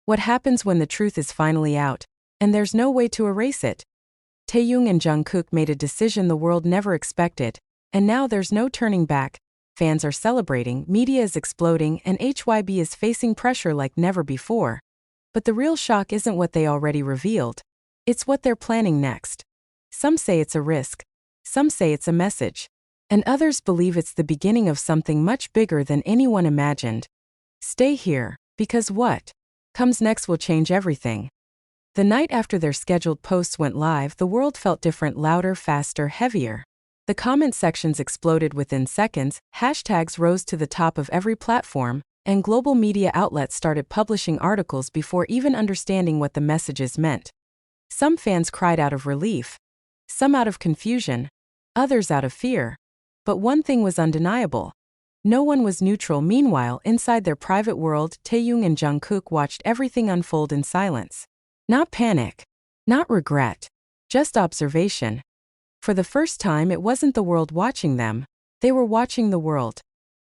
What happens when the truth is finally out, and there's no way to erase it? Taehyung and Jungkook made a decision the world never expected, and now there's no turning back. Fans are celebrating, media is exploding, and HYB is facing pressure like never before. But the real shock isn't what they already revealed. It's what they're planning next. Some say it's a risk. Some say it's a message. And others believe it's the beginning of something much bigger than anyone imagined. Stay here, because what comes next will change everything. The night after their scheduled posts went live, the world felt different, louder, faster, heavier. The comment sections exploded within seconds, hashtags rose to the top of every platform, and global media outlets started publishing articles before even understanding what the messages meant. Some fans cried out of relief. Some out of confusion. Others out of fear. But one thing was undeniable. No one was neutral. Meanwhile, inside their private world, Taehyung and Jungkook watched everything unfold in silence. Not panic. Not regret. Just observation. For the first time, it wasn't the world watching them. They were watching the world.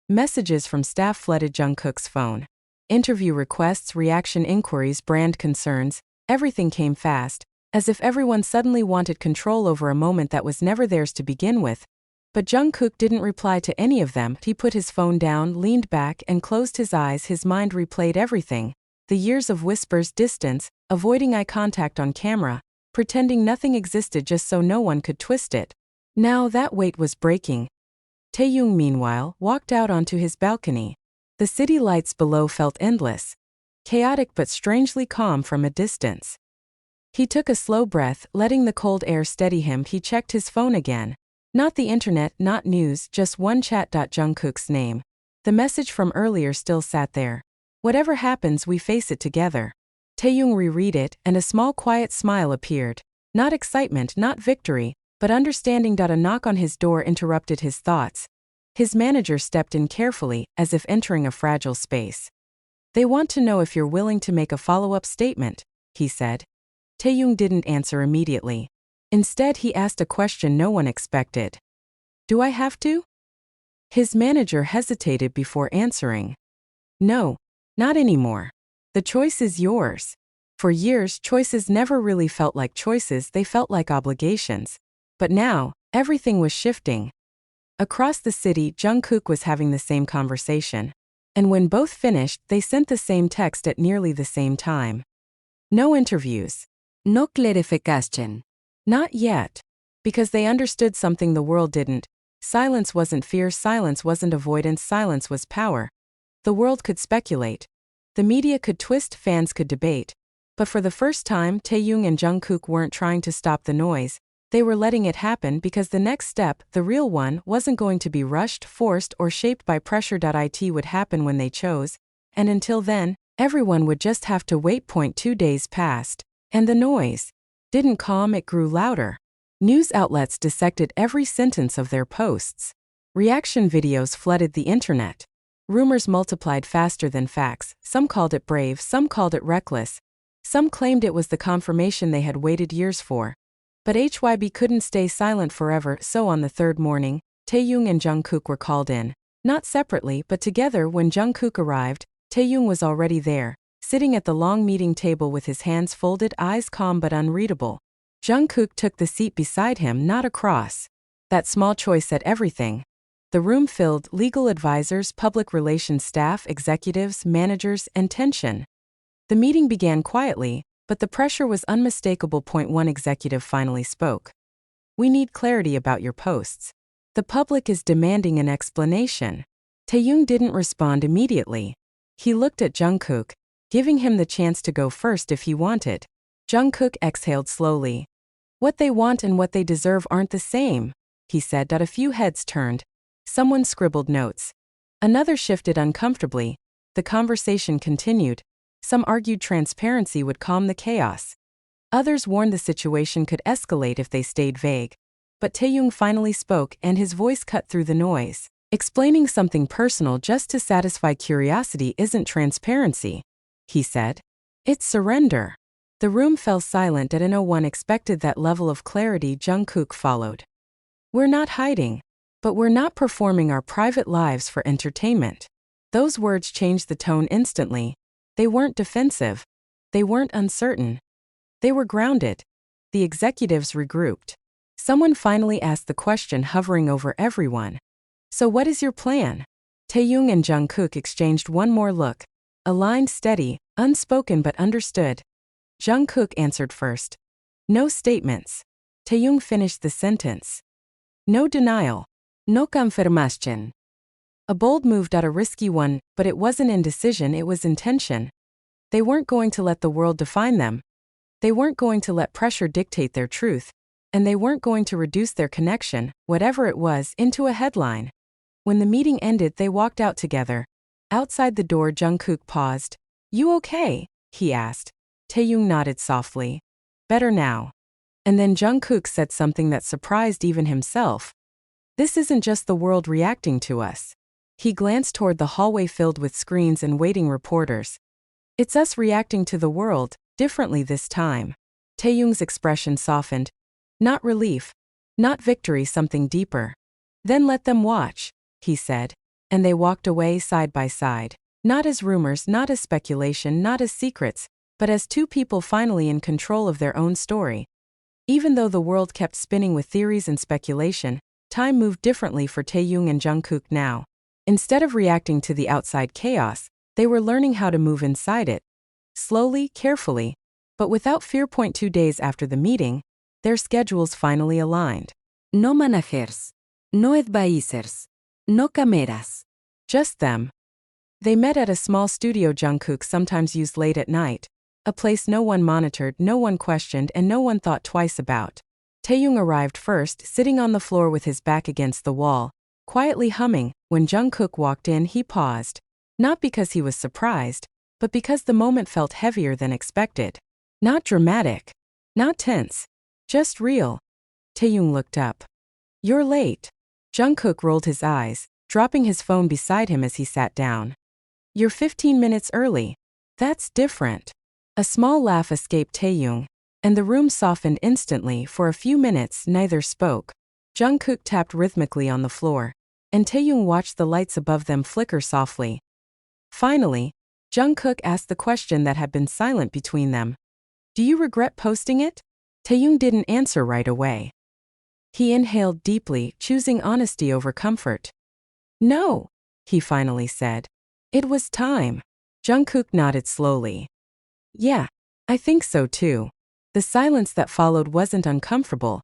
Messages from staff flooded Jungkook's phone. Interview requests, reaction inquiries, brand concerns, everything came fast, as if everyone suddenly wanted control over a moment that was never theirs to begin with. But Jungkook didn't reply to any of them. He put his phone down, leaned back, and closed his eyes. His mind replayed everything. The years of whispers, distance, avoiding eye contact on camera, pretending nothing existed just so no one could twist it. Now that weight was breaking. Taehyung, meanwhile, walked out onto his balcony. The city lights below felt endless. Chaotic but strangely calm from a distance. He took a slow breath, letting the cold air steady him. He checked his phone again. Not the internet, not news, just one chat. Jungkook's name. The message from earlier still sat there. Whatever happens, we face it together. Taehyung reread it, and a small quiet smile appeared. Not excitement, not victory, but understanding. A knock on his door interrupted his thoughts. His manager stepped in carefully, as if entering a fragile space. They want to know if you're willing to make a follow-up statement, he said. Taehyung didn't answer immediately. Instead, he asked a question no one expected. Do I have to? His manager hesitated before answering. No, not anymore. The choice is yours. For years, choices never really felt like choices, they felt like obligations. But now, everything was shifting. Across the city, Jungkook was having the same conversation. And when both finished, they sent the same text at nearly the same time. No interviews. No clarification. Not yet. Because they understood something the world didn't. Silence wasn't fear, silence wasn't avoidance, silence was power. The world could speculate. The media could twist, fans could debate. But for the first time, Taehyung and Jungkook weren't trying to stop the noise. They were letting it happen because the next step, the real one, wasn't going to be rushed, forced, or shaped by pressure. It would happen when they chose. And until then, everyone would just have to wait. 2 days passed. And the noise didn't calm, it grew louder. News outlets dissected every sentence of their posts. Reaction videos flooded the internet. Rumors multiplied faster than facts. Some called it brave, some called it reckless. Some claimed it was the confirmation they had waited years for. But HYB couldn't stay silent forever, so on the third morning, Taehyung and Jungkook were called in. Not separately, but together. When Jungkook arrived, Taehyung was already there, sitting at the long meeting table with his hands folded, eyes calm but unreadable. Jungkook took the seat beside him, not across. That small choice said everything. The room filled, legal advisors, public relations staff, executives, managers, and tension. The meeting began quietly, but the pressure was unmistakable. One executive finally spoke. We need clarity about your posts. The public is demanding an explanation. Taehyung didn't respond immediately. He looked at Jungkook, giving him the chance to go first if he wanted. Jungkook exhaled slowly. What they want and what they deserve aren't the same, he said. A few heads turned. Someone scribbled notes. Another shifted uncomfortably. The conversation continued. Some argued transparency would calm the chaos. Others warned the situation could escalate if they stayed vague. But Taehyung finally spoke, and his voice cut through the noise. Explaining something personal just to satisfy curiosity isn't transparency, he said. It's surrender. The room fell silent. No one expected that level of clarity. Jungkook followed. We're not hiding. But we're not performing our private lives for entertainment. Those words changed the tone instantly. They weren't defensive. They weren't uncertain. They were grounded. The executives regrouped. Someone finally asked the question hovering over everyone. So what is your plan? Taehyung and Jungkook exchanged one more look. Aligned, steady, unspoken but understood. Jungkook answered first. No statements. Taehyung finished the sentence. No denial. No confirmation. A bold move, a risky one, but it wasn't indecision, it was intention. They weren't going to let the world define them. They weren't going to let pressure dictate their truth. And they weren't going to reduce their connection, whatever it was, into a headline. When the meeting ended, they walked out together. Outside the door, Jungkook paused. You okay? He asked. Taehyung nodded softly. Better now. And then Jungkook said something that surprised even himself. This isn't just the world reacting to us. He glanced toward the hallway filled with screens and waiting reporters. It's us reacting to the world, differently this time. Taehyung's expression softened. Not relief. Not victory, something deeper. Then let them watch, he said. And they walked away side by side. Not as rumors, not as speculation, not as secrets, but as two people finally in control of their own story. Even though the world kept spinning with theories and speculation, time moved differently for Taehyung and Jungkook now. Instead of reacting to the outside chaos, they were learning how to move inside it. Slowly, carefully, but without fear. 2 days after the meeting, their schedules finally aligned. No managers. No advisors. No cameras. Just them. They met at a small studio Jungkook sometimes used late at night, a place no one monitored, no one questioned, and no one thought twice about. Taehyung arrived first, sitting on the floor with his back against the wall, quietly humming. When Jungkook walked in, he paused. Not because he was surprised, but because the moment felt heavier than expected. Not dramatic. Not tense. Just real. Taehyung looked up. You're late. Jungkook rolled his eyes, dropping his phone beside him as he sat down. You're 15 minutes early. That's different. A small laugh escaped Taehyung, and the room softened instantly. For a few minutes, neither spoke. Jungkook tapped rhythmically on the floor, and Taehyung watched the lights above them flicker softly. Finally, Jungkook asked the question that had been silent between them. Do you regret posting it? Taehyung didn't answer right away. He inhaled deeply, choosing honesty over comfort. No, he finally said. It was time. Jungkook nodded slowly. Yeah, I think so too. The silence that followed wasn't uncomfortable.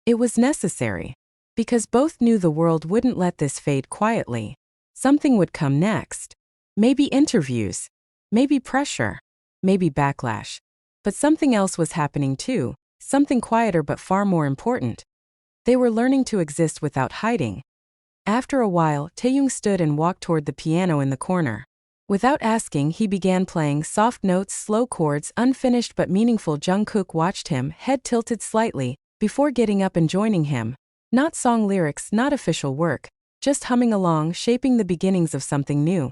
It was necessary. Because both knew the world wouldn't let this fade quietly. Something would come next. Maybe interviews. Maybe pressure. Maybe backlash. But something else was happening too, something quieter but far more important. They were learning to exist without hiding. After a while, Taehyung stood and walked toward the piano in the corner. Without asking, he began playing soft notes, slow chords, unfinished but meaningful. Jungkook watched him, head tilted slightly, before getting up and joining him. Not song lyrics, not official work, just humming along, shaping the beginnings of something new.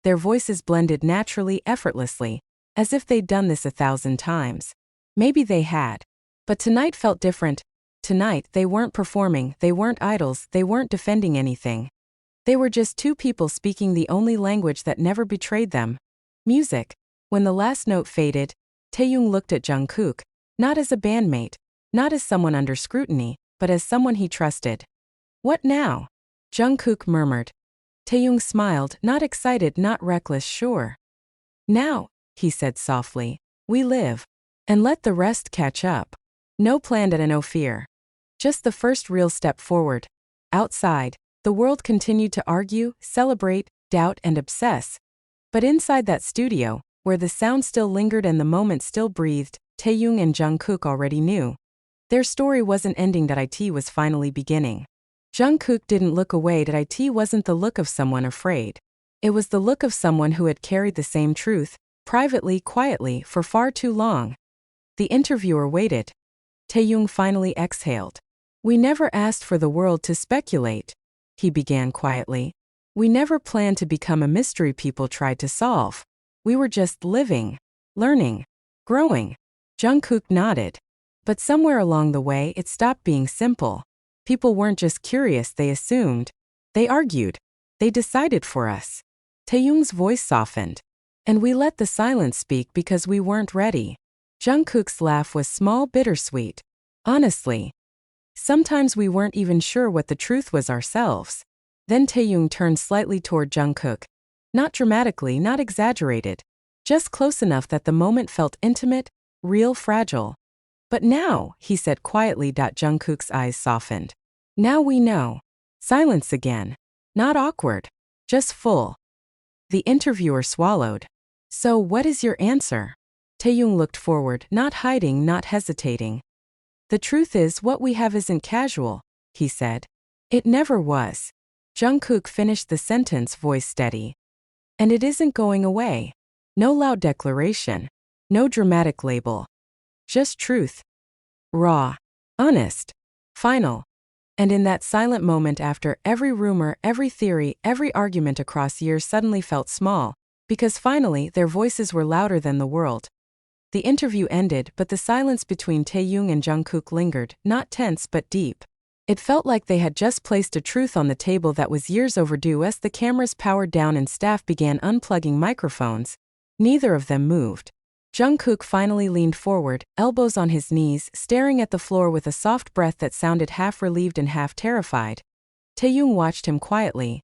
Their voices blended naturally, effortlessly, as if they'd done this 1,000 times. Maybe they had. But tonight felt different. Tonight, they weren't performing, they weren't idols, they weren't defending anything. They were just two people speaking the only language that never betrayed them. Music. When the last note faded, Taehyung looked at Jungkook, not as a bandmate, not as someone under scrutiny, but as someone he trusted. What now? Jungkook murmured. Taehyung smiled, not excited, not reckless, sure. Now, he said softly, we live. And let the rest catch up. No plan and no fear. Just the first real step forward. Outside, the world continued to argue, celebrate, doubt, and obsess. But inside that studio, where the sound still lingered and the moment still breathed, Taehyung and Jungkook already knew. Their story wasn't ending, that it was finally beginning. Jungkook didn't look away. That it wasn't the look of someone afraid. It was the look of someone who had carried the same truth, privately, quietly, for far too long. The interviewer waited. Taehyung finally exhaled. We never asked for the world to speculate, he began quietly. We never planned to become a mystery people tried to solve. We were just living, learning, growing. Jungkook nodded. But somewhere along the way, it stopped being simple. People weren't just curious, they assumed. They argued. They decided for us. Taehyung's voice softened. And we let the silence speak because we weren't ready. Jungkook's laugh was small, bittersweet. Honestly, sometimes we weren't even sure what the truth was ourselves. Then Taehyung turned slightly toward Jungkook. Not dramatically, not exaggerated. Just close enough that the moment felt intimate, real, fragile. But now, he said quietly. Jungkook's eyes softened. Now we know. Silence again. Not awkward. Just full. The interviewer swallowed. So what is your answer? Taehyung looked forward, not hiding, not hesitating. The truth is, what we have isn't casual, he said. It never was. Jungkook finished the sentence, voice steady. And it isn't going away. No loud declaration. No dramatic label. Just truth. Raw. Honest. Final. And in that silent moment after, every rumor, every theory, every argument across years suddenly felt small, because finally their voices were louder than the world. The interview ended, but the silence between Taehyung and Jungkook lingered, not tense but deep. It felt like they had just placed a truth on the table that was years overdue. As the cameras powered down and staff began unplugging microphones, neither of them moved. Jungkook finally leaned forward, elbows on his knees, staring at the floor with a soft breath that sounded half relieved and half terrified. Taehyung watched him quietly.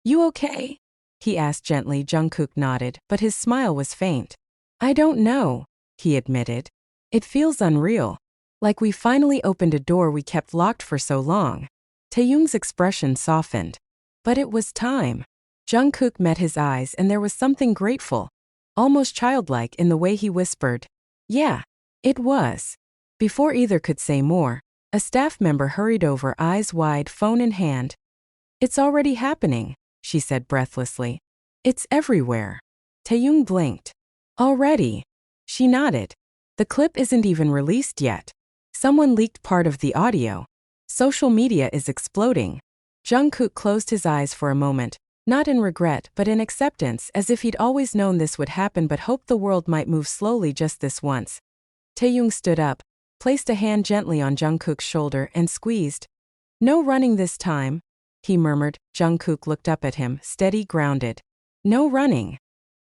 You okay? He asked gently. Jungkook nodded, but his smile was faint. I don't know, he admitted. It feels unreal. Like we finally opened a door we kept locked for so long. Taehyung's expression softened. But it was time. Jungkook met his eyes and there was something grateful, almost childlike in the way he whispered. Yeah, it was. Before either could say more, a staff member hurried over, eyes wide, phone in hand. It's already happening, she said breathlessly. It's everywhere. Taehyung blinked. Already? She nodded. The clip isn't even released yet. Someone leaked part of the audio. Social media is exploding. Jungkook closed his eyes for a moment, not in regret but in acceptance, as if he'd always known this would happen but hoped the world might move slowly just this once. Taehyung stood up, placed a hand gently on Jungkook's shoulder and squeezed. No running this time, he murmured. Jungkook looked up at him, steady, grounded. No running.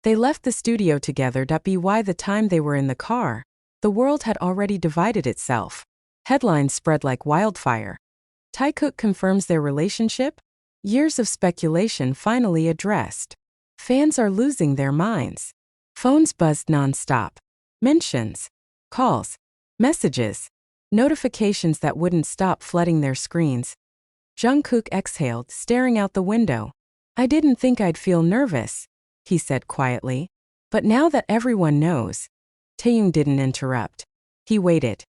They left the studio together. By the time they were in the car, the world had already divided itself. Headlines spread like wildfire. Taekook confirms their relationship? Years of speculation finally addressed. Fans are losing their minds. Phones buzzed non-stop. Mentions. Calls. Messages. Notifications that wouldn't stop flooding their screens. Jungkook exhaled, staring out the window. I didn't think I'd feel nervous, he said quietly. But now that everyone knows. Taehyung didn't interrupt. He waited.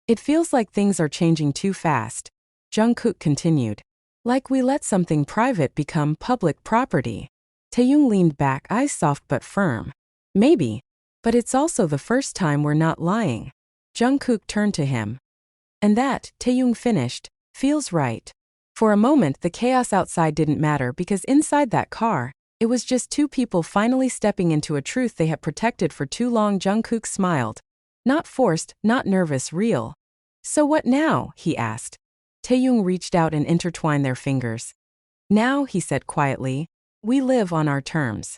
It feels like things are changing too fast. Jungkook continued. Like we let something private become public property. Taehyung leaned back, eyes soft but firm. Maybe. But it's also the first time we're not lying. Jungkook turned to him. And that, Taehyung finished, feels right. For a moment the chaos outside didn't matter because inside that car, it was just two people finally stepping into a truth they had protected for too long. Jungkook smiled. Not forced, not nervous, real. So what now? He asked. Taehyung reached out and intertwined their fingers. Now, he said quietly, we live on our terms.